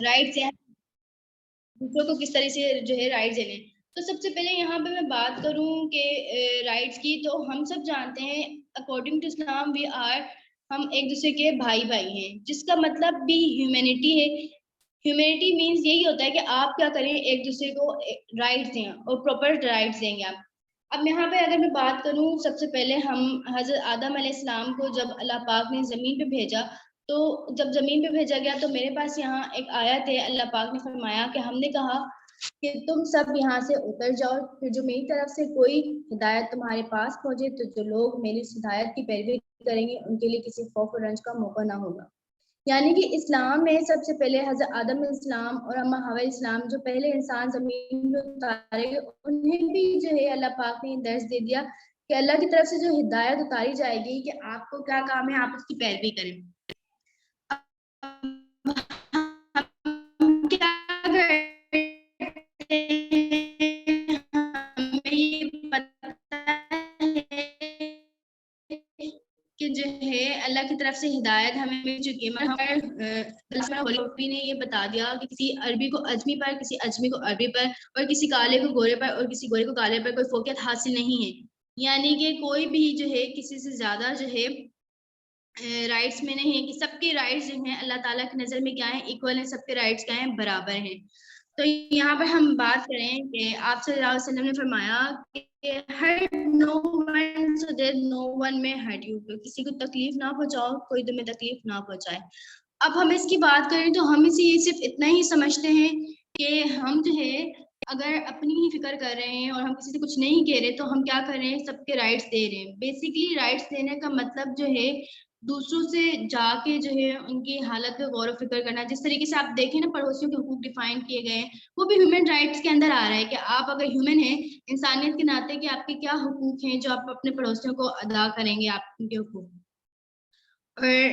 Rights ہیں دوسروں کو کس طرح سے جو ہے رائٹس دینے. تو سب سے پہلے یہاں پہ میں بات کروں کہ رائٹس کی, تو ہم سب جانتے ہیں according to Islam we are, ہم ایک دوسرے کے بھائی بھائی ہیں, جس کا مطلب بھی ہیومینٹی ہے. ہیومینٹی مینس یہی ہوتا ہے کہ آپ کیا کریں, ایک دوسرے کو رائٹس دیں اور پراپر رائٹس دیں گے آپ. اب یہاں پہ اگر میں بات کروں, سب سے پہلے ہم حضرت آدم علیہ السلام کو جب اللہ پاک نے زمین پہ بھیجا, تو جب زمین پہ بھیجا گیا تو میرے پاس یہاں ایک آیت ہے, اللہ پاک نے فرمایا کہ ہم نے کہا کہ تم سب یہاں سے اتر جاؤ, پھر جو میری طرف سے کوئی ہدایت تمہارے پاس پہنچے تو جو لوگ میری اس ہدایت کی پیروی کریں گے ان کے لیے کسی خوف و رنج کا موقع نہ ہوگا. یعنی کہ اسلام میں سب سے پہلے حضرت آدم علیہ السلام اور اما حوا علیہ السلام جو پہلے انسان زمین میں اتارے گئے, انہیں بھی جو ہے اللہ پاک نے درس دے دیا کہ اللہ کی طرف سے جو ہدایت اتاری جائے گی کہ آپ کو کیا کام ہے, آپ اس کی پیروی کریں. کیا ہمیں یہ پتہ ہے کہ جو ہے اللہ کی طرف سے ہدایت ہمیں مل چکی ہے. نے یہ بتا دیا کہ کسی عربی کو اجمی پر, کسی اجمی کو عربی پر, اور کسی کالے کو گورے پر, اور کسی گورے کو کالے پر کوئی فوقیت حاصل نہیں ہے. یعنی کہ کوئی بھی جو ہے کسی سے زیادہ جو ہے رائٹس میں نہیں ہے, کہ سب کے رائٹس جو ہیں اللہ تعالیٰ کی نظر میں کیا ہیں, ایکول ہیں, سب کے رائٹس کیا ہیں, برابر ہیں. تو یہاں پر ہم بات کریں کہ آپ صلی اللہ علیہ وسلم نے فرمایا کہ ہر no one so that no one میں ہرٹ یو, کسی کو تکلیف نہ پہنچاؤ, کوئی تمہیں تکلیف نہ پہنچائے. اب ہم اس کی بات کریں تو ہم اسے یہ صرف اتنا ہی سمجھتے ہیں کہ ہم جو ہے اگر اپنی ہی فکر کر رہے ہیں اور ہم کسی سے کچھ نہیں کہہ رہے تو ہم کیا کر رہے ہیں, سب کے رائٹس دے رہے ہیں. بیسیکلی رائٹس دینے کا مطلب جو ہے دوسروں سے جا کے جو ہے ان کی حالت پہ غور و فکر کرنا. جس طریقے سے آپ دیکھیں نا پڑوسیوں کے حقوق ڈیفائن کیے گئے ہیں, وہ بھی ہیومن رائٹس کے اندر آ رہا ہے کہ آپ اگر ہیومن ہیں انسانیت کے ناطے کہ آپ کے کیا حقوق ہیں جو آپ اپنے پڑوسیوں کو ادا کریں گے, آپ ان کے حقوق. اور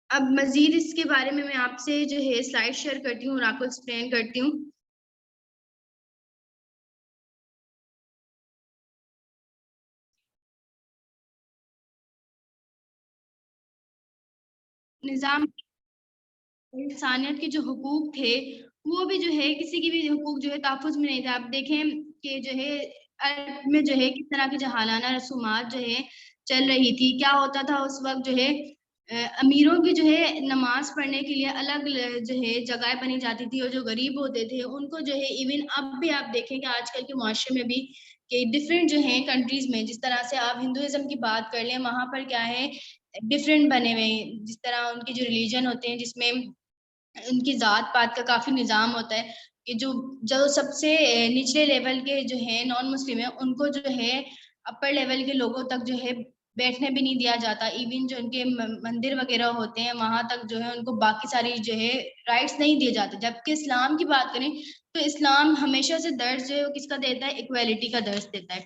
اب مزید اس کے بارے میں آپ سے جو ہے سلائڈ شیئر کرتی ہوں اور آپ کو ایکسپلین کرتی ہوں. نظام انسانیت کے جو حقوق تھے وہ بھی جو ہے کسی کی بھی حقوق جو ہے تحفظ میں نہیں تھا. آپ دیکھیں کہ جو ہے عرب میں جو ہے کس طرح کی جہالانہ رسومات جو ہے چل رہی تھی. کیا ہوتا تھا اس وقت جو ہے امیروں کی جو ہے نماز پڑھنے کے لیے الگ جو ہے جگہ بنی جاتی تھی, اور جو غریب ہوتے تھے ان کو جو ہے ایون اب بھی آپ دیکھیں کہ آج کل کے معاشرے میں بھی کہ ڈفرینٹ جو ہیں کنٹریز میں, جس طرح سے آپ ہندوازم کی بات کر لیں, وہاں پر کیا ہے ڈفرینٹ بنے ہوئے ہیں. جس طرح ان کے جو ریلیجن ہوتے ہیں جس میں ان کی ذات پات کا کافی نظام ہوتا ہے کہ جو سب سے نچلے لیول کے جو ہے نان مسلم ہیں ان کو جو ہے اپر لیول کے لوگوں تک جو ہے بیٹھنے بھی نہیں دیا جاتا. ایون جو ان کے مندر وغیرہ ہوتے ہیں وہاں تک جو ہے ان کو باقی ساری جو ہے رائٹس نہیں دیے جاتے. جبکہ اسلام کی بات کریں تو اسلام ہمیشہ سے درس جو ہے کس کا دیتا ہے, ایکویلٹی کا درس دیتا ہے.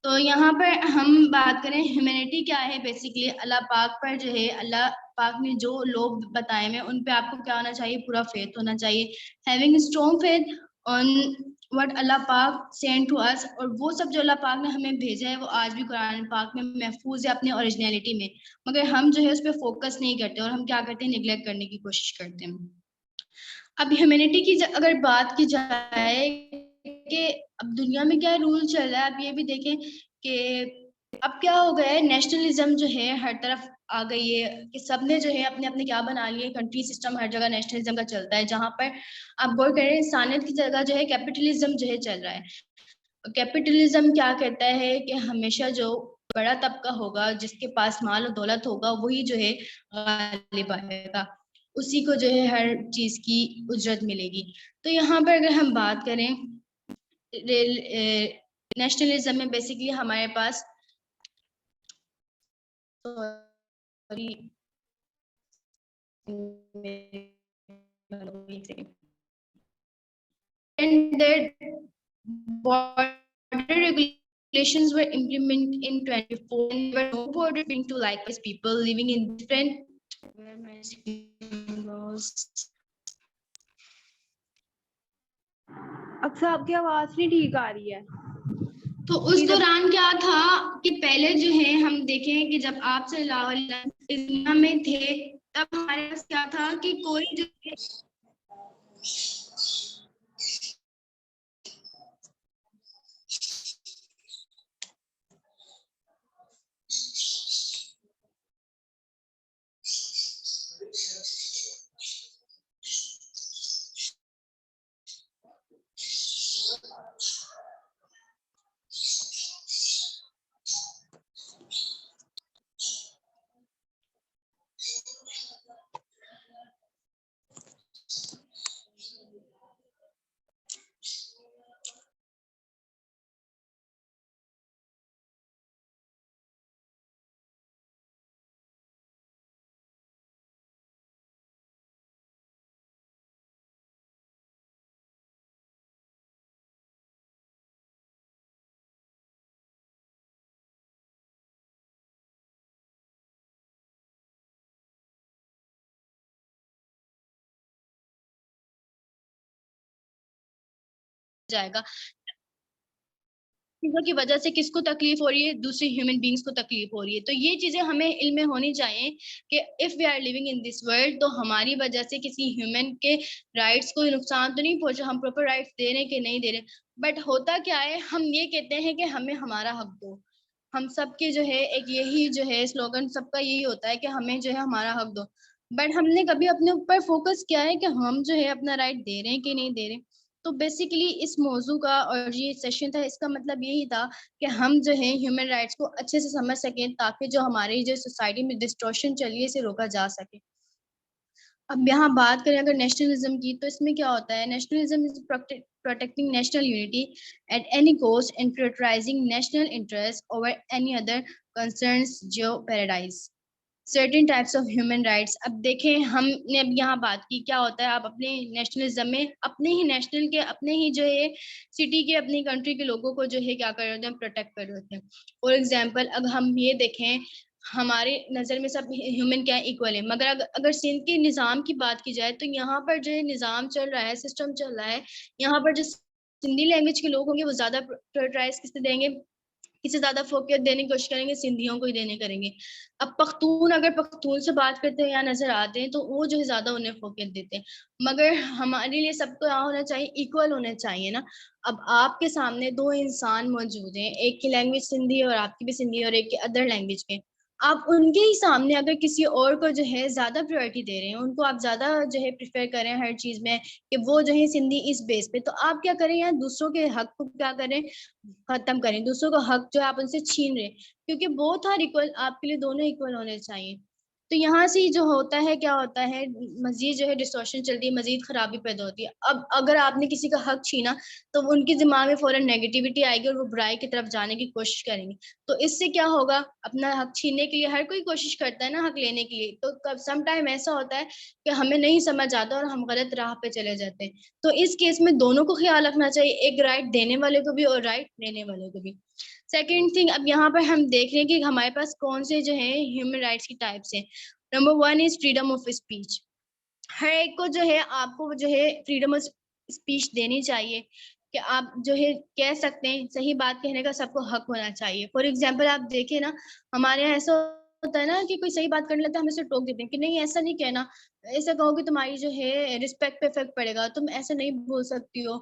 تو یہاں پر ہم بات کریں ہیومینٹی کیا ہے, بیسیکلی اللہ پاک پر جو ہے اللہ پاک نے جو لوگ بتائے ہیں ان پہ آپ کو کیا ہونا چاہیے, پورا فیتھ ہونا چاہیے. Having strong faith on what Allah پاک سینڈ ٹو اس, اور وہ سب جو اللہ پاک نے ہمیں بھیجا ہے وہ آج بھی قرآن پاک میں محفوظ ہے اپنے اوریجنلٹی میں, مگر ہم جو ہے اس پہ فوکس نہیں کرتے اور ہم کیا کرتے ہیں, نیگلیکٹ کرنے کی کوشش کرتے ہیں. اب ہیومینٹی کی اگر بات کی جائے کہ اب دنیا میں کیا رول چل رہا ہے, آپ یہ بھی دیکھیں کہ اب کیا ہو گیا ہے, نیشنلزم جو ہے ہر طرف آ گئی ہے کہ سب نے جو ہے اپنے اپنے کیا بنا لیے, کنٹری سسٹم ہر جگہ نیشنلزم کا چلتا ہے. جہاں پر آپ غور کریں انسانیت کی جگہ جو ہے کیپٹلزم جو ہے چل رہا ہے. کیپٹلزم کیا کہتا ہے کہ ہمیشہ جو بڑا طبقہ ہوگا, جس کے پاس مال و دولت ہوگا, وہی جو ہے غالب آئے گا, اسی کو جو ہے ہر چیز کی اجرت ملے گی. تو یہاں پر اگر ہم بات کریں نیشنلزم میں بیسیکلی ہمارے پاس regulations were implemented in 24 and were no border to likewise people living in different اکثر آپ کی آواز نہیں ٹھیک آ رہی ہے. تو اس دوران کیا تھا کہ پہلے جو ہے ہم دیکھیں کہ جب آپ صلی اللہ علیہ وسلم میں تھے تب ہمارے پاس کیا تھا کہ کوئی جو جائے گا. چیزوں کی وجہ سے کس کو تکلیف ہو رہی ہے, دوسری ہیومن بینگس کو تکلیف ہو رہی ہے. تو یہ چیزیں ہمیں علم میں ہونی چاہیے کہ if we are living in this world, تو ہماری وجہ سے کسی ہیومن کے رائٹس کو نقصان تو نہیں پہنچا, ہم پراپر رائٹس دے رہے ہیں کہ نہیں دے رہے. بٹ ہوتا کیا ہے, ہم یہ کہتے ہیں کہ ہمیں ہمارا حق دو. ہم سب کے جو ہے ایک یہی جو ہے سلوگن سب کا یہی ہوتا ہے کہ ہمیں جو ہے ہمارا حق دو. بٹ ہم نے کبھی اپنے اوپر فوکس کیا ہے کہ ہم جو ہے اپنا رائٹ دے رہے ہیں کہ نہیں دے رہے. تو بیسیکلی اس موضوع کا اور یہ سیشن تھا, اس کا مطلب یہی تھا کہ ہم جو ہے ہیومن رائٹس کو اچھے سے سمجھ سکیں, تاکہ جو ہماری جو سوسائٹی میں ڈسٹورشن چلی ہے اسے روکا جا سکے. اب یہاں بات کریں اگر نیشنلزم کی, تو اس میں کیا ہوتا ہے, nationalism is protecting national unity at any cost and prioritizing national interests over any other concerns jeopardize certain types of human rights. اب دیکھیں ہم نے اب یہاں بات کی کیا ہوتا ہے, آپ اپنے نیشنلزم میں اپنے ہی نیشنل کے, اپنے ہی جو ہے سٹی کے, اپنی کنٹری کے لوگوں کو جو ہے کیا کر رہے ہوتے ہیں, پروٹیکٹ کر رہے ہوتے ہیں. فار ایگزامپل اگر ہم یہ دیکھیں, ہمارے نظر میں سب ہیومن کیا ایکول ہے, مگر اگر سندھ کے نظام کی بات کی جائے تو یہاں پر جو نظام چل رہا ہے, سسٹم چل رہا ہے, یہاں پر جو سندھی لینگویج کے لوگ ہوں گے وہ زیادہ پرائورٹائز کس سے دیں گے, کسی زیادہ فوکس دینے کی کوشش کریں گے, سندھیوں کو ہی دینے کریں گے. اب پختون اگر پختون سے بات کرتے ہیں یا نظر آتے ہیں تو وہ جو ہے زیادہ انہیں فوکس دیتے ہیں. مگر ہمارے لیے سب کو کیا ہونا چاہیے, ایکول ہونا چاہیے نا. اب آپ کے سامنے دو انسان موجود ہیں, ایک کی لینگویج سندھی اور آپ کی بھی سندھی, اور ایک کی ادر لینگویج کے, آپ ان کے ہی سامنے اگر کسی اور کو جو ہے زیادہ پریورٹی دے رہے ہیں, ان کو آپ زیادہ جو ہے پریفر کریں ہر چیز میں کہ وہ جو ہے سندھی اس بیس پہ, تو آپ کیا کریں, یا دوسروں کے حق کو کیا کریں, ختم کریں. دوسروں کا حق جو آپ ان سے چھین رہے, کیونکہ بہت ہر ایکول, آپ کے لیے دونوں ایکول ہونے چاہیے. تو یہاں سے جو ہوتا ہے کیا ہوتا ہے, مزید جو ہے ڈسٹورشن چلتی ہے, مزید خرابی پیدا ہوتی ہے. اب اگر آپ نے کسی کا حق چھینا تو ان کے دماغ میں فوراً نیگیٹیوٹی آئے گی اور وہ برائی کی طرف جانے کی کوشش کریں گے. تو اس سے کیا ہوگا, اپنا حق چھیننے کے لیے ہر کوئی کوشش کرتا ہے نا حق لینے کے لیے, تو سم ٹائم ایسا ہوتا ہے کہ ہمیں نہیں سمجھ آتا اور ہم غلط راہ پہ چلے جاتے ہیں. تو اس کیس میں دونوں کو خیال رکھنا چاہیے, ایک رائٹ دینے والے کو بھی اور رائٹ لینے والے کو بھی. سیکنڈ تھنگ, اب یہاں پر ہم دیکھ رہے ہیں کہ ہمارے پاس کون سے جو ہے ہیومن رائٹس کی ٹائپس ہیں. Number 1 is freedom of speech. ہر ایک کو جو ہے آپ کو جو ہے فریڈم آف اسپیچ دینی چاہیے کہ آپ جو ہے کہہ سکتے ہیں, صحیح بات کہنے کا سب کو حق ہونا چاہیے. فار ایگزامپل آپ دیکھیں نا, ہمارے یہاں ایسا ہوتا ہے نا کہ کوئی صحیح بات کرنے لگتا ہے, ہم اسے ٹوک دیتے ہیں کہ نہیں ایسا نہیں کہنا, ایسا کہو کہ تمہاری جو ہے رسپیکٹ پہ افیکٹ پڑے گا, تم ایسا نہیں بول سکتی ہو,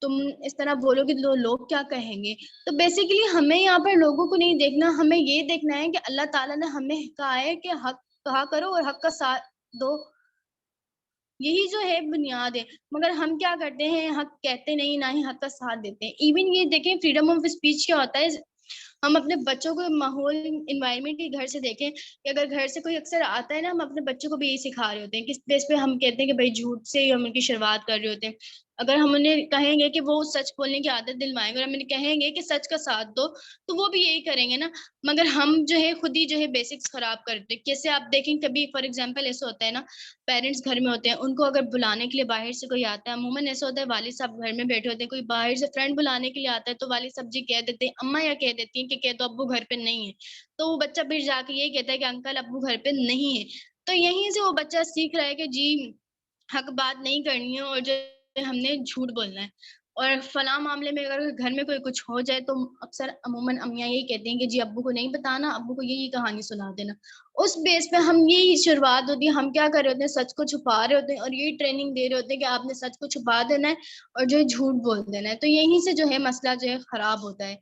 تم اس طرح بولو گے تو لوگ کیا کہیں گے. تو بیسیکلی ہمیں یہاں پر لوگوں کو نہیں دیکھنا, ہمیں یہ دیکھنا ہے کہ اللہ تعالیٰ نے ہمیں کہا ہے کہ حق کہا کرو اور حق کا ساتھ دو, یہی جو ہے بنیاد ہے. مگر ہم کیا کرتے ہیں, حق کہتے نہیں, نہ ہی حق کا ساتھ دیتے ہیں. ایون یہ دیکھیں فریڈم آف اسپیچ کیا ہوتا ہے, ہم اپنے بچوں کو ماحول انوائرمنٹ کے گھر سے دیکھیں کہ اگر گھر سے کوئی اکثر آتا ہے نا, ہم اپنے بچوں کو بھی یہی سکھا رہے ہوتے ہیں, کس بیس پہ ہم کہتے ہیں کہ بھائی جھوٹ سے ہم ان کی شروعات کر رہے ہوتے ہیں. اگر ہم انہیں کہیں گے کہ وہ سچ بولنے کی عادت دلوائیں گے, اور ہم انہیں کہیں گے کہ سچ کا ساتھ دو, تو وہ بھی یہی کریں گے نا. مگر ہم جو ہے خود ہی جو ہے بیسکس خراب کرتے ہیں. کیسے آپ دیکھیں, کبھی فار ایگزامپل ایسا ہوتا ہے نا, پیرنٹس گھر میں ہوتے ہیں, ان کو اگر بلانے کے لیے باہر سے کوئی آتا ہے, عموماً ایسا ہوتا ہے والد صاحب گھر میں بیٹھے ہوتے ہیں, کوئی باہر سے فرینڈ بلانے کے لیے آتا ہے تو والد صاحب جی کہہ دیتے ہیں, اماں یا کہہ دیتی ہیں کہ کہہ دو ابو گھر پہ نہیں ہے. تو وہ بچہ پھر جا کے یہ کہتا ہے کہ انکل ابو گھر پہ نہیں ہے. تو یہیں سے وہ بچہ سیکھ رہا ہے کہ جی حق بات نہیں کرنی ہے, اور جو ہم نے جھوٹ بولنا ہے. اور فلاں معاملے میں اگر گھر میں کوئی کچھ ہو جائے تو اکثر عموماً امیاں یہی کہتی ہیں کہ جی ابو کو نہیں بتانا, ابو کو یہی کہانی سنا دینا. اس بیس پہ ہم یہی شروعات ہوتی ہے, ہم کیا کر رہے ہوتے ہیں, سچ کو چھپا رہے ہوتے ہیں, اور یہی ٹریننگ دے رہے ہوتے ہیں کہ آپ نے سچ کو چھپا دینا ہے اور جو ہے جھوٹ بول دینا ہے. تو یہیں سے جو ہے مسئلہ جو ہے خراب ہوتا ہے.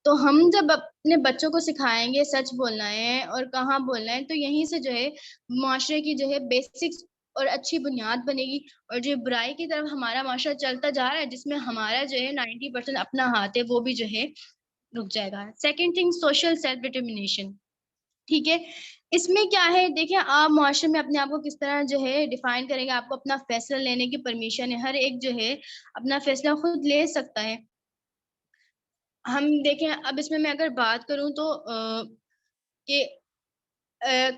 تو ہم جب اپنے بچوں کو سکھائیں گے سچ بولنا ہے اور کہاں بولنا ہے, تو یہیں سے جو ہے معاشرے کی جو ہے بیسکس اور اچھی بنیاد بنے گی. اور جو برائی کی طرف ہمارا معاشرہ چلتا جا رہا ہے, جس میں ہمارا جو ہے 90% اپنا ہاتھ ہے, وہ بھی جو ہے رک جائے گا. Second thing, social self determination. ٹھیک ہے, اس میں کیا ہے, دیکھیں آپ معاشرے میں اپنے آپ کو کس طرح جو ہے ڈیفائن کریں گے. آپ کو اپنا فیصلہ لینے کی پرمیشن ہے, ہر ایک جو ہے اپنا فیصلہ خود لے سکتا ہے. ہم دیکھیں اب اس میں اگر بات کروں تو کہ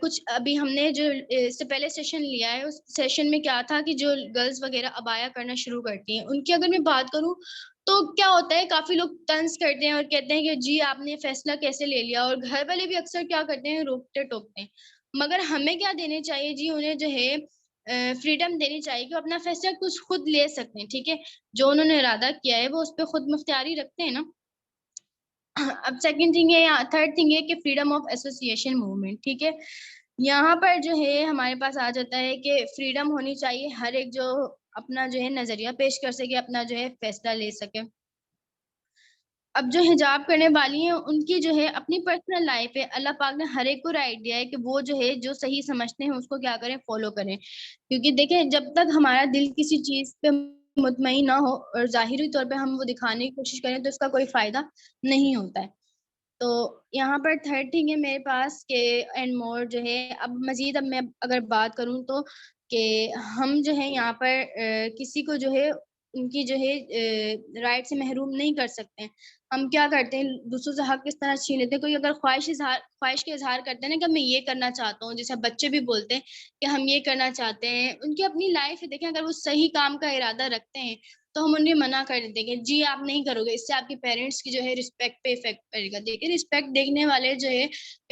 کچھ ابھی ہم نے جو اس سے پہلے سیشن لیا ہے, اس سیشن میں کیا تھا کہ جو گرلز وغیرہ ابایا کرنا شروع کرتی ہیں, ان کی اگر میں بات کروں تو کیا ہوتا ہے, کافی لوگ طنز کرتے ہیں اور کہتے ہیں کہ جی آپ نے فیصلہ کیسے لے لیا, اور گھر والے بھی اکثر کیا کرتے ہیں, روکتے ٹوکتے ہیں. مگر ہمیں کیا دینے چاہیے جی, انہیں جو ہے فریڈم دینی چاہیے کہ وہ اپنا فیصلہ کچھ خود لے سکتے ہیں، ٹھیک ہے، جو انہوں نے ارادہ کیا ہے وہ اس پہ خود مختاری رکھتے ہیں نا. اب سیکنڈ تھنگ ہے یا تھرڈ تھنگ ہے کہ فریڈم آف ایسوسیشن موومنٹ، ٹھیک ہے. یہاں پر جو ہے ہمارے پاس آ جاتا ہے کہ فریڈم ہونی چاہیے، ہر ایک جو اپنا جو ہے نظریہ پیش کر سکے، اپنا جو ہے فیصلہ لے سکے. اب جو حجاب کرنے والی ہیں ان کی جو ہے اپنی پرسنل لائف ہے، اللہ پاک نے ہر ایک کو رائٹ دیا ہے کہ وہ جو ہے جو صحیح سمجھتے ہیں اس کو کیا کریں، فالو کریں. کیونکہ دیکھیں جب تک ہمارا دل کسی چیز پہ مطمئن نہ ہو اور ظاہری طور پہ ہم وہ دکھانے کی کوشش کریں تو اس کا کوئی فائدہ نہیں ہوتا ہے. تو یہاں پر تھرڈ تھنگ ہے میرے پاس کہ اینڈ مور جو ہے اب مزید اب میں اگر بات کروں تو کہ ہم جو ہے یہاں پر کسی کو جو ہے ان کی جو ہے رائٹ سے محروم نہیں کر سکتے ہیں. ہم کیا کرتے ہیں دوسروں سے حق کس طرح چھین لیتے ہیں. کوئی اگر خواہش کے اظہار کرتے ہیں نا کہ میں یہ کرنا چاہتا ہوں، جیسے بچے بھی بولتے ہیں کہ ہم یہ کرنا چاہتے ہیں، ان کی اپنی لائف ہے. دیکھیں اگر وہ صحیح کام کا ارادہ رکھتے ہیں تو ہم انہیں منع کر دیتے ہیں کہ جی آپ نہیں کرو گے، اس سے آپ کے پیرنٹس کی جو ہے رسپیکٹ پہ افیکٹ پڑے گا. دیکھیں رسپیکٹ دیکھنے والے جو ہے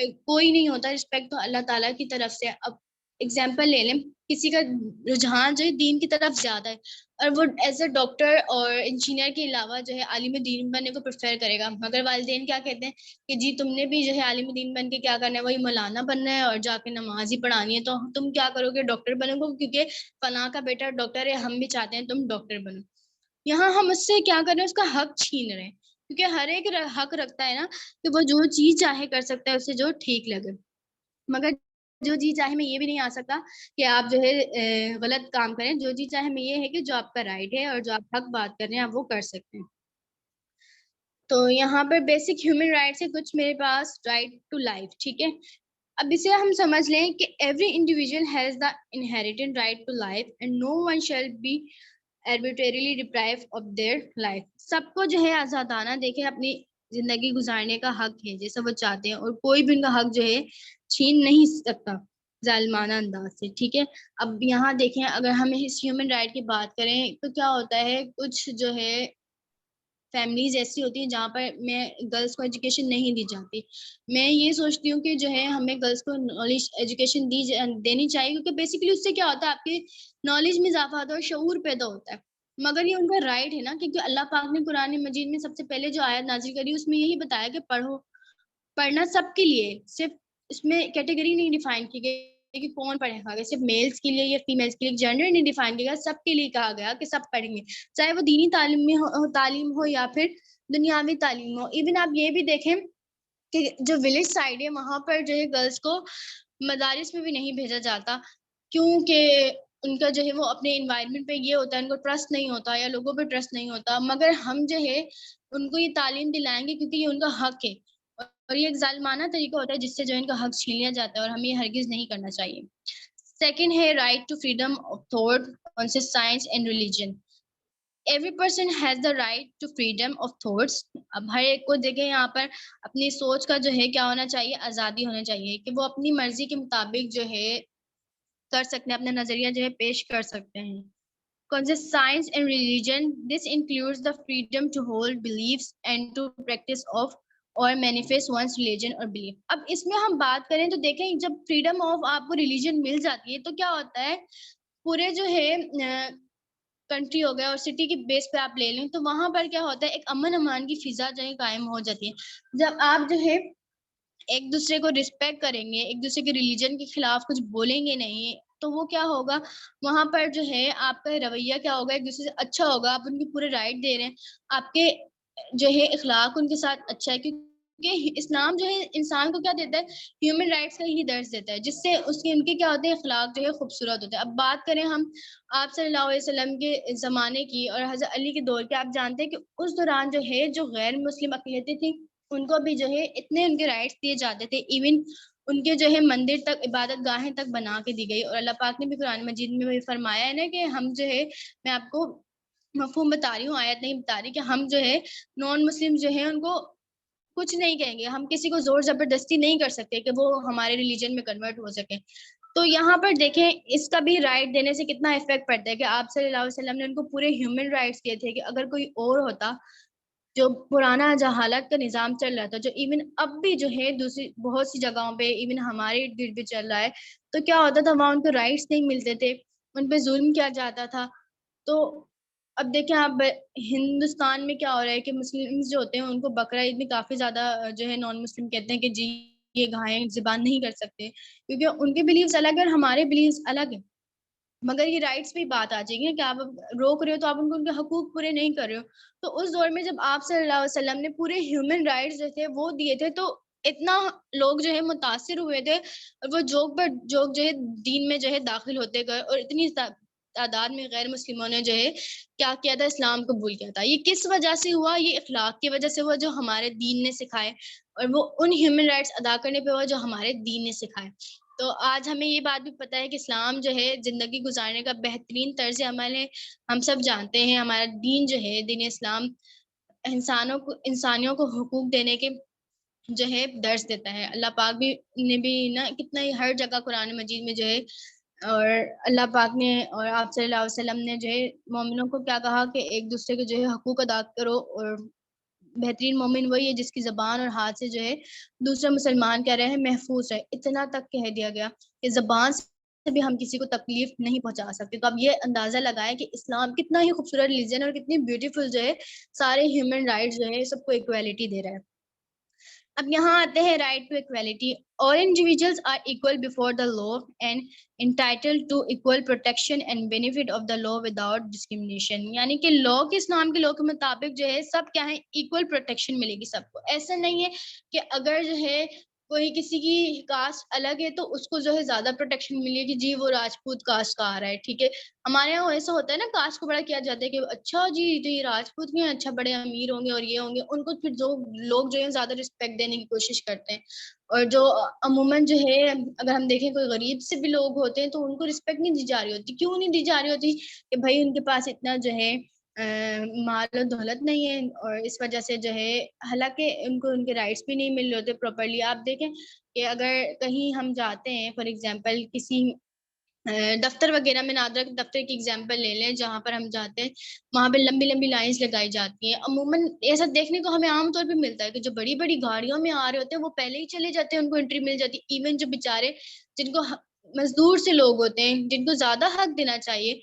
کوئی نہیں ہوتا، رسپیکٹ تو اللہ تعالیٰ کی طرف سے. اب اگزامپل لے لیں، کسی کا رجحان جو ہے دین کی طرف زیادہ ہے اور وہ ایز اے ڈاکٹر اور انجینئر کے علاوہ جو ہے عالم دین بننے کو پریفر کرے گا، مگر والدین کیا کہتے ہیں کہ جی تم نے بھی جو ہے عالم دین بن کے کیا کرنا ہے، وہی مولانا بننا ہے اور جا کے نماز ہی پڑھانی ہے، تو تم کیا کرو گے، ڈاکٹر بنو گے کیونکہ فلاں کا بیٹا ڈاکٹر ہے، ہم بھی چاہتے ہیں تم ڈاکٹر بنو. یہاں ہم اس سے کیا کر رہے ہیں، اس کا حق چھین رہے ہیں. کیونکہ ہر ایک حق رکھتا ہے نا کہ وہ جو چیز چاہے کر سکتا ہے، اسے جو ٹھیک لگے. مگر جو چیز چاہے میں یہ بھی نہیں آ سکتا کہ آپ جو ہے غلط کام کریں. جو چیز چاہے میں یہ ہے کہ جو آپ کا رائٹ ہے اور جو آپ حق بات کر رہے ہیں آپ وہ کر سکتے ہیں. تو یہاں پر بیسک ہیومن رائٹس ہے کچھ میرے پاس، رائٹ ٹو لائف، ٹھیک ہے. اب اسے ہم سمجھ لیں کہ every individual has the inherent right to life and no one shall be arbitrarily deprived of their life. سب کو جو ہے آزادانہ دیکھیں اپنی زندگی گزارنے کا حق ہے جیسا وہ چاہتے ہیں، اور کوئی بھی ان کا حق جو ہے چھین نہیں سکتا ظالمانہ انداز سے، ٹھیک ہے. اب یہاں دیکھیں اگر ہم اس ہیومن رائٹ کی بات کریں تو کیا ہوتا ہے، کچھ جو ہے فیملیز ایسی ہوتی ہیں جہاں پر میں گرلس کو ایجوکیشن نہیں دی جاتی. میں یہ سوچتی ہوں کہ جو ہے ہمیں گرلس کو نالج ایجوکیشن دینی چاہیے، کیونکہ بیسیکلی اس سے کیا ہوتا ہے آپ کی نالج میں اضافہ ہوتا ہے اور شعور پیدا ہوتا ہے. مگر یہ ان کا رائٹ ہے نا، کیونکہ اللہ پاک نے قرآن مجید میں سب سے پہلے جو آیت نازل کری اس میں یہی بتایا کہ پڑھو. پڑھنا سب کے لیے، صرف اس میں کیٹیگری نہیں ڈیفائن کی گئی کہ کون پڑھے گا، صرف میلز کے لیے یا فیمیلز کے لیے جینڈر نہیں ڈیفائن کیا گیا، سب کے لیے کہا گیا کہ سب پڑھیں گے، چاہے وہ دینی تعلیم ہو یا پھر دنیاوی تعلیم ہو. ایون آپ یہ بھی دیکھیں کہ جو ولیج سائڈ ہے وہاں پر جو ہے گرلس کو مدارس میں بھی نہیں بھیجا جاتا، کیونکہ ان کا جو ہے وہ اپنے انوائرمنٹ پہ یہ ہوتا ہے، ان کو ٹرسٹ نہیں ہوتا یا لوگوں پہ ٹرسٹ نہیں ہوتا. مگر ہم جو ہے ان کو یہ تعلیم دلائیں گے کیونکہ یہ ان کا حق ہے، اور یہ ایک ظالمانہ طریقہ ہوتا ہے جس سے جو ان کا حق چھین لیا جاتا ہے، اور ہمیں یہ ہرگز نہیں کرنا چاہیے. سیکنڈ ہے right to freedom of thought on science and religion. Every person has the right to freedom of thoughts. اب ہر ایک کو دیکھیں یہاں پر اپنی سوچ کا جو ہے کیا ہونا چاہیے، آزادی ہونا چاہیے کہ وہ اپنی مرضی کے مطابق جو ہے کر سکتے ہیں، اپنا نظریہ جو ہے پیش کر سکتے ہیں. Science and religion, this includes the freedom to hold beliefs and to practice of or manifest one's religion or belief. اب اس میں ہم بات کریں تو دیکھیں جب فریڈم آف آپ کو ریلیجن مل جاتی ہے تو کیا ہوتا ہے، پورے جو ہے کنٹری ہو گیا اور سٹی کی بیس پہ آپ لے لیں تو وہاں پر کیا ہوتا ہے، ایک امن امان کی فضا جو ہے قائم ہو جاتی ہے. جب آپ جو ہے ایک دوسرے کو رسپیکٹ کریں گے، ایک دوسرے کے ریلیجن کے خلاف کچھ بولیں گے نہیں، تو وہ کیا ہوگا، وہاں پر جو ہے آپ کا رویہ کیا ہوگا، ایک دوسرے سے اچھا ہوگا. آپ ان کو پورے رائٹ دے رہے ہیں، آپ کے جو ہے اخلاق ان کے ساتھ اچھا ہے، کیونکہ اسلام جو ہے انسان کو کیا دیتا ہے، ہیومن رائٹس کا ہی درس دیتا ہے، جس سے اس کے ان کے کیا ہوتے ہیں، اخلاق جو ہے خوبصورت ہوتے ہیں. اب بات کریں ہم آپ صلی اللہ علیہ وسلم کے زمانے کی اور حضرت علی کے دور کے، آپ جانتے ہیں کہ اس دوران جو ہے جو غیر مسلم اقلیتیں تھیں ان کو بھی جو ہے اتنے ان کے رائٹس دیے جاتے تھے، ایون ان کے جو ہے مندر تک، عبادت گاہیں تک بنا کے دی گئی. اور اللہ پاک نے بھی قرآن مجید میں بھی فرمایا ہے نا کہ ہم جو ہے، میں آپ کو مفہوم بتا رہی ہوں، آیت نہیں بتا رہی، کہ ہم جو ہے نان مسلم جو ہے ان کو کچھ نہیں کہیں گے، ہم کسی کو زور زبردستی نہیں کر سکتے کہ وہ ہمارے ریلیجن میں کنورٹ ہو سکے. تو یہاں پر دیکھیں اس کا بھی رائٹ دینے سے کتنا افیکٹ پڑتا ہے کہ آپ صلی اللہ علیہ وسلم نے ان کو پورے ہیومن رائٹس دیے تھے، کہ اگر کوئی اور ہوتا جو پرانا جہالت کا نظام چل رہا تھا، جو ایون اب بھی جو ہے دوسری بہت سی جگہوں پہ ایون ہمارے ارد گرد بھی چل رہا ہے، تو کیا ہوتا تھا، وہاں ان کو رائٹس نہیں ملتے تھے. ان پہ ظلم کیا جاتا تھا. تو اب دیکھیں آپ ہندوستان میں کیا ہو رہا ہے کہ مسلم جو ہوتے ہیں ان کو بقرہ عید میں کافی زیادہ جو ہے نان مسلم کہتے ہیں کہ جی یہ گائیں ذبح نہیں کر سکتے کیونکہ ان کے بلیفز الگ ہے اور ہمارے بلیفز الگ ہیں. مگر یہ رائٹس پہ بات آ جائے گی نا کہ آپ روک رہے ہو تو آپ ان کے حقوق پورے نہیں کر رہے ہو. تو اس دور میں جب آپ صلی اللہ علیہ وسلم نے پورے ہیومن رائٹس جو تھے وہ دیے تھے تو اتنا لوگ جو ہے متاثر ہوئے تھے اور وہ جوک پر جوک جو ہے دین میں جو ہے داخل ہوتے گئے اور اتنی تعداد میں غیر مسلموں نے جو ہے کیا کیا تھا اسلام قبول کیا تھا. یہ کس وجہ سے ہوا؟ یہ اخلاق کی وجہ سے ہوا جو ہمارے دین نے سکھائے اور وہ ان ہیومن رائٹس ادا کرنے پہ ہوا جو ہمارے دین نے سکھائے. تو آج ہمیں یہ بات بھی پتہ ہے کہ اسلام جو ہے زندگی گزارنے کا بہترین طرز عمل ہے. ہم سب جانتے ہیں ہمارا دین جو ہے دین اسلام انسانیوں کو حقوق دینے کے جو ہے درس دیتا ہے. اللہ پاک بھی نے بھی نا کتنا ہی ہر جگہ قرآن مجید میں جو ہے اور اللہ پاک نے اور آپ صلی اللہ علیہ وسلم نے جو ہے مومنوں کو کیا کہا کہ ایک دوسرے کے جو ہے حقوق ادا کرو اور بہترین مومن وہی ہے جس کی زبان اور ہاتھ سے جو ہے دوسرے مسلمان کہہ رہے ہیں محفوظ ہے. اتنا تک کہہ دیا گیا کہ زبان سے بھی ہم کسی کو تکلیف نہیں پہنچا سکتے. تو اب یہ اندازہ لگائیں کہ اسلام کتنا ہی خوبصورت ریلیجن اور کتنی بیوٹیفل جو ہے سارے ہیومن رائٹس جو ہے سب کو ایکویلٹی دے رہا ہے. اب یہاں آتے ہیں right to equality. All individuals are equal before the law and entitled to equal protection and benefit of the law without discrimination. یعنی کہ لا کے اسلام کے لا کے مطابق جو ہے سب کیا ہے ایکول پروٹیکشن ملے گی سب کو. ایسا نہیں ہے کہ اگر جو ہے کوئی کسی کی کاسٹ الگ ہے تو اس کو جو ہے زیادہ پروٹیکشن ملے گی جی وہ راجپوت کاسٹ کا آ رہا ہے. ٹھیک ہے ہمارے یہاں ایسا ہوتا ہے نا کاسٹ کو بڑا کیا جاتا ہے کہ اچھا جی تو یہ راجپوت بھی ہیں اچھا بڑے امیر ہوں گے اور یہ ہوں گے. ان کو پھر جو لوگ جو ہے زیادہ رسپیکٹ دینے کی کوشش کرتے ہیں اور جو عموماً جو ہے اگر ہم دیکھیں کوئی غریب سے بھی لوگ ہوتے ہیں تو ان کو رسپیکٹ نہیں دی جا رہی ہوتی. کیوں نہیں دی جا رہی ہوتی؟ کہ بھائی ان کے پاس اتنا جو ہے مال و دولت نہیں ہے اور اس وجہ سے جو ہے حالانکہ ان کو ان کے رائٹس بھی نہیں مل رہے ہوتے پراپرلی. آپ دیکھیں کہ اگر کہیں ہم جاتے ہیں فار ایگزامپل کسی دفتر وغیرہ میں نادرا دفتر کی ایگزامپل لے لیں جہاں پر ہم جاتے ہیں وہاں پہ لمبی لمبی لائنز لگائی جاتی ہیں. عموماً ایسا دیکھنے کو ہمیں عام طور پہ ملتا ہے کہ جو بڑی بڑی گاڑیوں میں آ رہے ہوتے ہیں وہ پہلے ہی چلے جاتے ہیں ان کو انٹری مل جاتی ہے. ایون جو بیچارے جن کو مزدور سے لوگ ہوتے ہیں جن کو زیادہ حق دینا چاہیے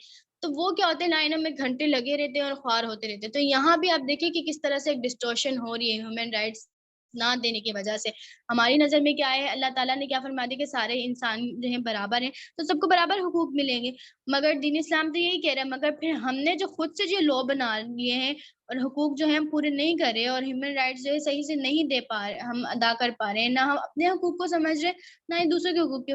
تو وہ کیا ہوتے ہیں لائنوں میں گھنٹے لگے رہتے ہیں اور خوار ہوتے رہتے ہیں. تو یہاں بھی آپ دیکھیں کہ کس طرح سے ایک ڈسٹورشن ہو رہی ہے ہیومن رائٹس نہ دینے کی وجہ سے. ہماری نظر میں کیا ہے اللہ تعالیٰ نے کیا فرما دیا کہ سارے انسان جو ہیں برابر ہیں تو سب کو برابر حقوق ملیں گے. مگر دین اسلام تو یہی کہہ رہا ہے مگر پھر ہم نے جو خود سے جو لا بنا لیے ہیں اور حقوق جو ہیں ہم پورے نہیں کر رہے اور ہیومن رائٹس جو ہے صحیح سے نہیں دے پا رہے ہم ادا کر پا رہے ہیں نہ ہم اپنے حقوق کو سمجھ رہے نہ ہی دوسروں کے حقوق کے.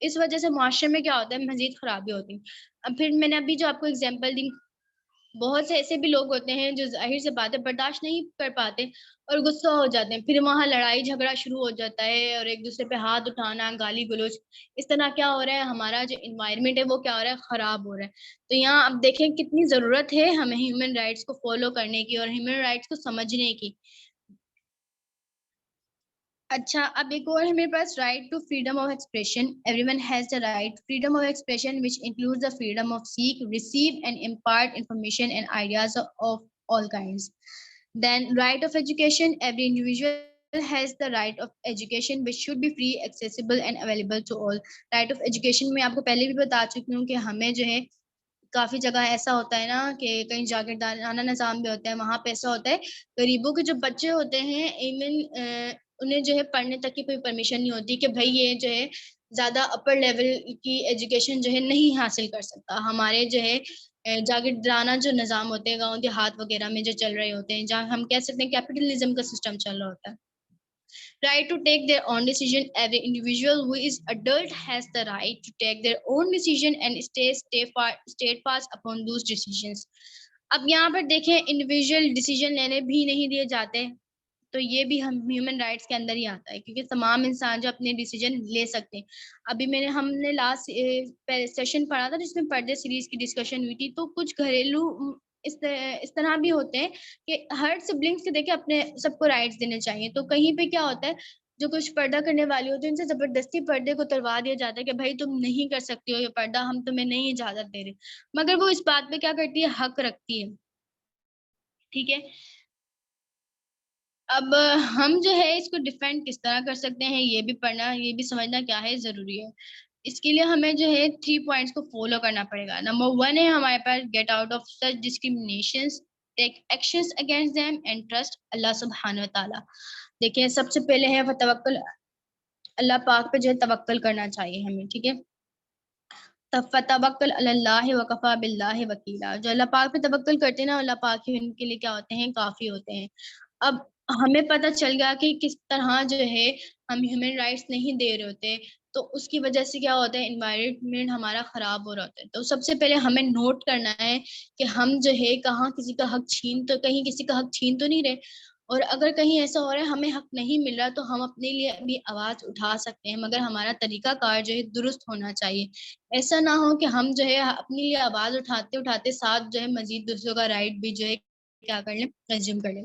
اس وجہ سے معاشرے میں کیا ہوتا ہے مزید خرابی ہوتی ہے. اب پھر میں نے ابھی جو آپ کو اگزامپل دی بہت سے ایسے بھی لوگ ہوتے ہیں جو ظاہر سے باتیں برداشت نہیں کر پاتے اور غصہ ہو جاتے ہیں. پھر وہاں لڑائی جھگڑا شروع ہو جاتا ہے اور ایک دوسرے پہ ہاتھ اٹھانا گالی گلوچ. اس طرح کیا ہو رہا ہے ہمارا جو انوائرمنٹ ہے وہ کیا ہو رہا ہے خراب ہو رہا ہے. تو یہاں اب دیکھیں کتنی ضرورت ہے ہمیں ہیومن رائٹس کو فالو کرنے کی اور ہیومن رائٹس کو سمجھنے کی. اچھا اب ایک اور ہے میرے پاس right to freedom of expression. Every one has the right freedom of expression which includes the freedom of seek receive and impart information and ideas of all kinds. Then right of education. Every individual has the right of education which should be free, accessible and available to all. Right of education میں آپ کو پہلے بھی بتا چکی ہوں کہ ہمیں جو ہے کافی جگہ ایسا ہوتا ہے نا کہ کہیں جاگیردارانہ نظام بھی ہوتا ہے وہاں پہ ایسا ہوتا ہے غریبوں کے جو بچے ہوتے ہیں ایون انہیں جو ہے پڑھنے تک کی کوئی پرمیشن نہیں ہوتی کہ بھائی یہ جو ہے زیادہ اپر لیول کی ایجوکیشن جو ہے نہیں حاصل کر سکتا. ہمارے جو ہے جاگیردارانہ جو نظام ہوتے ہیں گاؤں دیہات وغیرہ میں جو چل رہے ہوتے ہیں جہاں ہم کہہ سکتے ہیں کیپٹلزم کا سسٹم چل رہا ہوتا ہے. Right to take their own decision. Every individual who is adult has the right to take their own decision and stay fast upon those decisions. اب یہاں پر دیکھیں انڈیویجول ڈیسیجن لینے بھی نہیں دیے جاتے تو یہ بھی ہم ہیومن رائٹس کے اندر ہی آتا ہے کیونکہ تمام انسان جو اپنے ڈیسیجن لے سکتے ہیں. ابھی ہم نے لاسٹ سیشن پڑھا تھا جس میں پردے سیریز کی ڈسکشن ہوئی تھی تو کچھ گھریلو اس طرح بھی ہوتے ہیں کہ ہر سبلنگس کے دیکھیں اپنے سب کو رائٹس دینے چاہیے. تو کہیں پہ کیا ہوتا ہے جو کچھ پردہ کرنے والی ہوتی ہے ان سے زبردستی پردے کو اتروا دیا جاتا ہے کہ بھائی تم نہیں کر سکتی ہو یہ پردہ ہم تمہیں نہیں اجازت دے رہے مگر وہ اس بات پہ کیا کرتی ہے حق رکھتی ہے. ٹھیک ہے اب ہم جو ہے اس کو ڈیفینڈ کس طرح کر سکتے ہیں یہ بھی پڑھنا یہ بھی سمجھنا کیا ہے ضروری ہے. اس کے لیے ہمیں جو ہے 3 پوائنٹس کو فالو کرنا پڑے گا. نمبر 1 ہے ہمارے پاس get out of such discriminations, take actions against them and trust Allah سبحانہ وتعالی. دیکھیں سب سے پہلے ہے توکل، اللہ پاک پہ جو ہے توکل کرنا چاہیے ہمیں، ٹھیک ہے. فتوکل علی اللہ وکفی باللہ وکیلا. جو اللہ پاک پہ توکل کرتے ہیں نا، اللہ پاک ہی ان کے لیے کیا ہوتے ہیں، کافی ہوتے ہیں. اب ہمیں پتہ چل گیا کہ کس طرح جو ہے ہم ہیومن رائٹس نہیں دے رہے ہوتے، تو اس کی وجہ سے کیا ہوتا ہے، انوائرمنٹ ہمارا خراب ہو رہا ہوتا ہے. تو سب سے پہلے ہمیں نوٹ کرنا ہے کہ ہم جو ہے کہاں کسی کا حق کہیں کسی کا حق چھین تو نہیں رہے. اور اگر کہیں ایسا ہو رہا ہے ہمیں حق نہیں مل رہا، تو ہم اپنے لیے بھی آواز اٹھا سکتے ہیں، مگر ہمارا طریقہ کار جو ہے درست ہونا چاہیے. ایسا نہ ہو کہ ہم جو ہے اپنے لیے آواز اٹھاتے اٹھاتے ساتھ جو ہے مزید دوسروں کا رائٹ بھی جو ہے کیا کر لیں، کنزیوم کر لیں.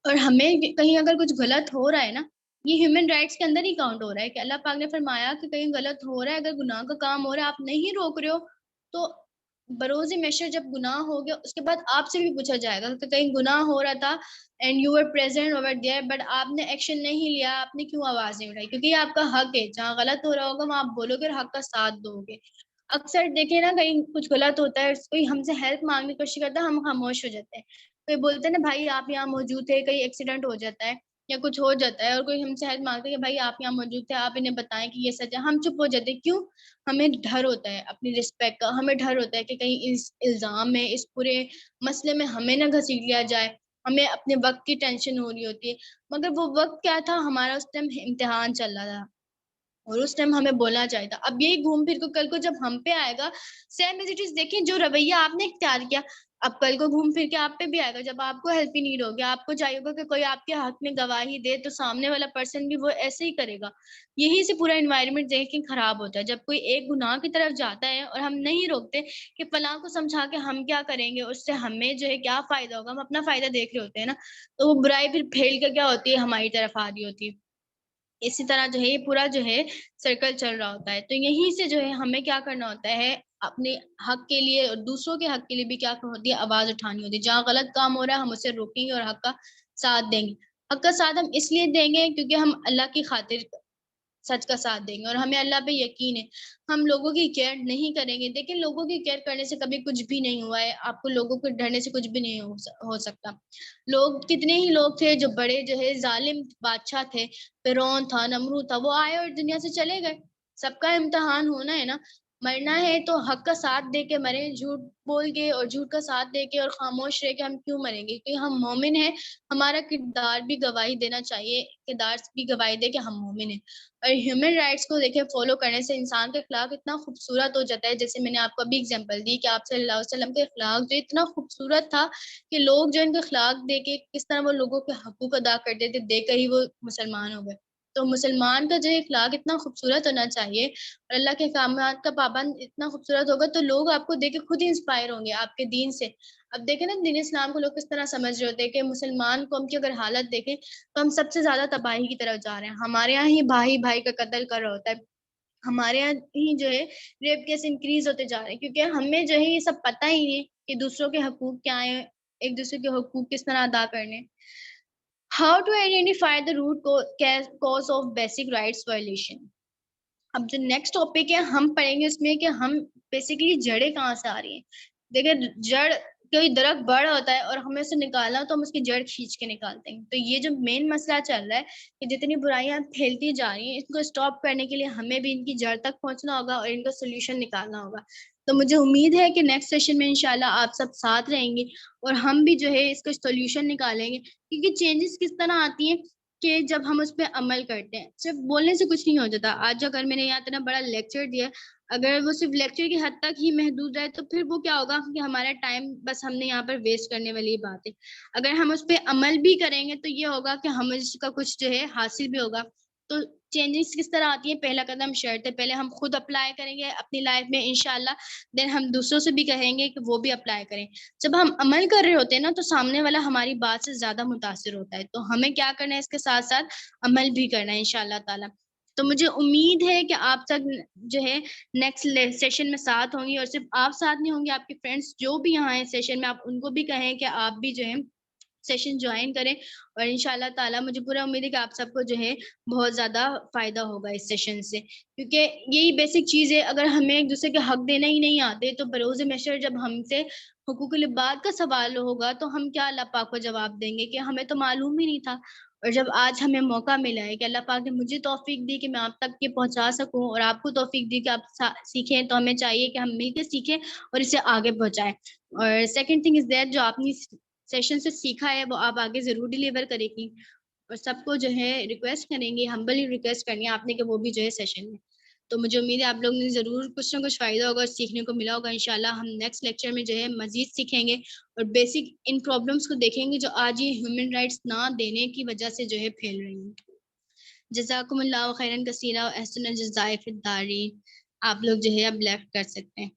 اور ہمیں کہیں اگر کچھ غلط ہو رہا ہے نا، یہ ہیومن رائٹس کے اندر ہی کاؤنٹ ہو رہا ہے کہ اللہ پاک نے فرمایا کہ کہیں غلط ہو رہا ہے، اگر گناہ کا کام ہو رہا ہے آپ نہیں روک رہے ہو، تو بروز محشر جب گناہ ہو گیا اس کے بعد آپ سے بھی پوچھا جائے گا کہ کہیں گناہ ہو رہا تھا and you were present over there but آپ نے ایکشن نہیں لیا، آپ نے کیوں آواز نہیں اٹھائی؟ کیونکہ یہ آپ کا حق ہے، جہاں غلط ہو رہا ہوگا وہاں آپ بولو گے اور حق کا ساتھ دو گے. اکثر دیکھیں نا کہیں کچھ غلط ہوتا ہے، کوئی ہم سے ہیلپ مانگنے کی کوشش کرتا ہے، ہم خاموش ہو جاتے ہیں. کوئی بولتے ہیں نا بھائی آپ یہاں موجود تھے، کہیں ایکسیڈنٹ ہو جاتا ہے یا کچھ ہو جاتا ہے اور کوئی ہم سے ہیلپ مانگتا ہے کہ بھائی آپ یہاں موجود تھے، آپ انہیں بتائیں کہ یہ سچ ہے، ہم چپ ہو جاتے ہیں. کیوں؟ ہمیں ڈر ہوتا ہے اپنی رسپیکٹ کا، ہمیں ڈر ہوتا ہے کہ کہیں اس الزام میں، اس پورے مسئلے میں ہمیں نہ گھسیٹ لیا جائے، ہمیں اپنے وقت کی ٹینشن ہو رہی ہوتی ہے. مگر وہ وقت کیا تھا، ہمارا اس ٹائم امتحان چل رہا تھا اور اس ٹائم ہمیں بولنا چاہیے تھا. اب یہی گھوم پھر کو کل کو جب ہم پہ آئے گا، سیم ایز اٹ از، دیکھیں جو رویہ آپ نے اختیار کیا، اب کل کو گھوم پھر کے آپ پہ بھی آئے گا. جب آپ کو ہیلپ ہی نیڈ ہوگی، آپ کو چاہیے ہوگا کہ کوئی آپ کے حق میں گواہی دے، تو سامنے والا پرسن بھی وہ ایسے ہی کرے گا. یہی سے پورا انوائرمنٹ دیکھ کے خراب ہوتا ہے. جب کوئی ایک گناہ کی طرف جاتا ہے اور ہم نہیں روکتے کہ فلاں کو سمجھا کے ہم کیا کریں گے، اس سے ہمیں جو ہے کیا فائدہ ہوگا، ہم اپنا فائدہ دیکھ رہے ہوتے ہیں نا، تو وہ برائی پھر پھیل کر کیا ہوتی ہے، ہماری طرف آ رہی ہوتی ہے. اسی طرح جو ہے یہ پورا جو ہے سرکل چل رہا ہوتا ہے. تو یہیں سے جو ہے ہمیں کیا کرنا ہوتا ہے، اپنے حق کے لیے اور دوسروں کے حق کے لیے بھی کیا ہوتی ہے، آواز اٹھانی ہوتی ہے. جہاں غلط کام ہو رہا ہے ہم اسے روکیں گے اور حق کا ساتھ دیں گے. حق کا ساتھ ہم اس لیے دیں گے کیونکہ ہم اللہ کی خاطر سچ کا ساتھ دیں گے اور ہمیں اللہ پہ یقین ہے. ہم لوگوں کی کیئر نہیں کریں گے. دیکھیں لوگوں کی کیئر کرنے سے کبھی کچھ بھی نہیں ہوا ہے، آپ کو لوگوں کو ڈرنے سے کچھ بھی نہیں ہو سکتا. لوگ کتنے ہی لوگ تھے جو بڑے جو ہے ظالم بادشاہ تھے، فرعون تھا، نمرود تھا، وہ آئے اور دنیا سے چلے گئے. سب کا امتحان ہونا ہے نا، مرنا ہے تو حق کا ساتھ دے کے مریں. جھوٹ بول کے اور جھوٹ کا ساتھ دے کے اور خاموش رہ کے ہم کیوں مریں گے؟ کیونکہ ہم مومن ہیں، ہمارا کردار بھی گواہی دینا چاہیے، کردار بھی گواہی دے کہ ہم مومن ہیں. اور ہیومن رائٹس کو دیکھیں فالو کرنے سے انسان کا اخلاق اتنا خوبصورت ہو جاتا ہے. جیسے میں نے آپ کو ابھی اگزامپل دی کہ آپ صلی اللہ علیہ وسلم کا اخلاق جو اتنا خوبصورت تھا کہ لوگ جو ان کا اخلاق دیکھ کے کس طرح وہ لوگوں کے حقوق ادا کرتے تھے، دیکھ کر ہی وہ مسلمان ہو گئے. تو مسلمان کا جو اخلاق اتنا خوبصورت ہونا چاہیے اور اللہ کے احکامات کا پابند اتنا خوبصورت ہوگا تو لوگ آپ کو دیکھ کے خود انسپائر ہوں گے آپ کے دین سے. اب دیکھیں نا دین اسلام کو لوگ کس طرح سمجھ رہے ہوتے ہیں کہ مسلمان قوم کی اگر حالت دیکھیں تو ہم سب سے زیادہ تباہی کی طرف جا رہے ہیں. ہمارے یہاں ہی بھائی بھائی کا قتل کر رہا ہوتا ہے، ہمارے یہاں ہی جو ہے ریپ کیس انکریز ہوتے جا رہے ہیں، کیونکہ ہمیں جو ہے یہ سب پتہ ہی نہیں کہ دوسروں کے حقوق کیا ہیں، ایک دوسرے کے حقوق کس طرح ادا کرنے. How to identify the root cause of basic rights violation. اب جو نیکسٹ ٹاپک ہے ہم پڑھیں گے اس میں کہ ہم بیسیکلی جڑیں کہاں سے آ رہی ہیں. دیکھیں جڑ، کوئی درخت بڑا ہوتا ہے اور ہمیں اسے نکالنا تو ہم اس کی جڑ کھینچ کے نکالتے ہیں. تو یہ جو مین مسئلہ چل رہا ہے کہ جتنی برائیاں پھیلتی جا رہی ہیں، اس کو اسٹاپ کرنے کے لیے ہمیں بھی ان کی جڑ تک پہنچنا ہوگا اور ان کا سولوشن نکالنا ہوگا. تو مجھے امید ہے کہ نیکسٹ سیشن میں انشاءاللہ آپ سب ساتھ رہیں گے اور ہم بھی جو ہے اس کا سولوشن نکالیں گے. کیونکہ چینجز کس طرح آتی ہیں کہ جب ہم اس پہ عمل کرتے ہیں. صرف بولنے سے کچھ نہیں ہو جاتا. آج اگر میں نے یہاں اتنا بڑا لیکچر دیا، اگر وہ صرف لیکچر کی حد تک ہی محدود رہے تو پھر وہ کیا ہوگا کہ ہمارا ٹائم بس ہم نے یہاں پر ویسٹ کرنے والی بات ہے. اگر ہم اس پہ عمل بھی کریں گے تو یہ ہوگا کہ ہمیں اس کا کچھ جو ہے حاصل بھی ہوگا. تو چینجز کس طرح آتی ہیں، پہلا قدم شرط ہے، پہلے ہم خود اپلائی کریں گے اپنی لائف میں انشاءاللہ، دین ہم دوسروں سے بھی کہیں گے کہ وہ بھی اپلائی کریں. جب ہم عمل کر رہے ہوتے ہیں نا تو سامنے والا ہماری بات سے زیادہ متاثر ہوتا ہے. تو ہمیں کیا کرنا ہے، اس کے ساتھ ساتھ عمل بھی کرنا ہے انشاءاللہ تعالی. تو مجھے امید ہے کہ آپ سب جو ہے نیکسٹ سیشن میں ساتھ ہوں گی، اور صرف آپ ساتھ نہیں ہوں گے، آپ کے فرینڈس جو بھی یہاں ہیں سیشن میں، آپ ان کو بھی کہیں کہ آپ بھی جو ہے سیشن جوائن کریں اور انشاءاللہ تعالیٰ مجھے پورا امید ہے کہ آپ سب کو جو ہے بہت زیادہ فائدہ ہوگا اس سیشن سے، کیونکہ یہی بیسک چیز ہے. اگر ہمیں ایک دوسرے کے حق دینا ہی نہیں آتے تو بروز محشر جب ہم سے حقوق العباد کا سوال ہوگا تو ہم کیا اللہ پاک کو جواب دیں گے کہ ہمیں تو معلوم ہی نہیں تھا. اور جب آج ہمیں موقع ملا ہے کہ اللہ پاک نے مجھے توفیق دی کہ میں آپ تک یہ پہنچا سکوں اور آپ کو توفیق دی کہ آپ سیکھیں، تو ہمیں چاہیے کہ ہم مل کے سیکھیں اور اسے آگے پہنچائیں. اور سیکنڈ تھنگ از دیٹ جو آپ نے سیشن سے سیکھا ہے وہ آپ آگے ضرور ڈیلیور کرے گی، اور سب کو جو ہے ریکویسٹ کریں گے، ہمبلی ریکویسٹ کرنی ہے آپ نے کہ وہ بھی جو ہے سیشن میں. تو مجھے امید ہے آپ لوگوں نے ضرور کچھ نہ کچھ فائدہ ہوگا اور سیکھنے کو ملا ہوگا. انشاءاللہ ہم نیکسٹ لیکچر میں جو ہے مزید سیکھیں گے اور بیسک ان پرابلمس کو دیکھیں گے جو آج یہ ہیومن رائٹس نہ دینے کی وجہ سے جو ہے پھیل رہی ہیں. جزاکم اللہ خیرن کثیرہ و احسن الجزائے فی الدارین. آپ لوگ جو ہے اب لیفٹ کر سکتے ہیں.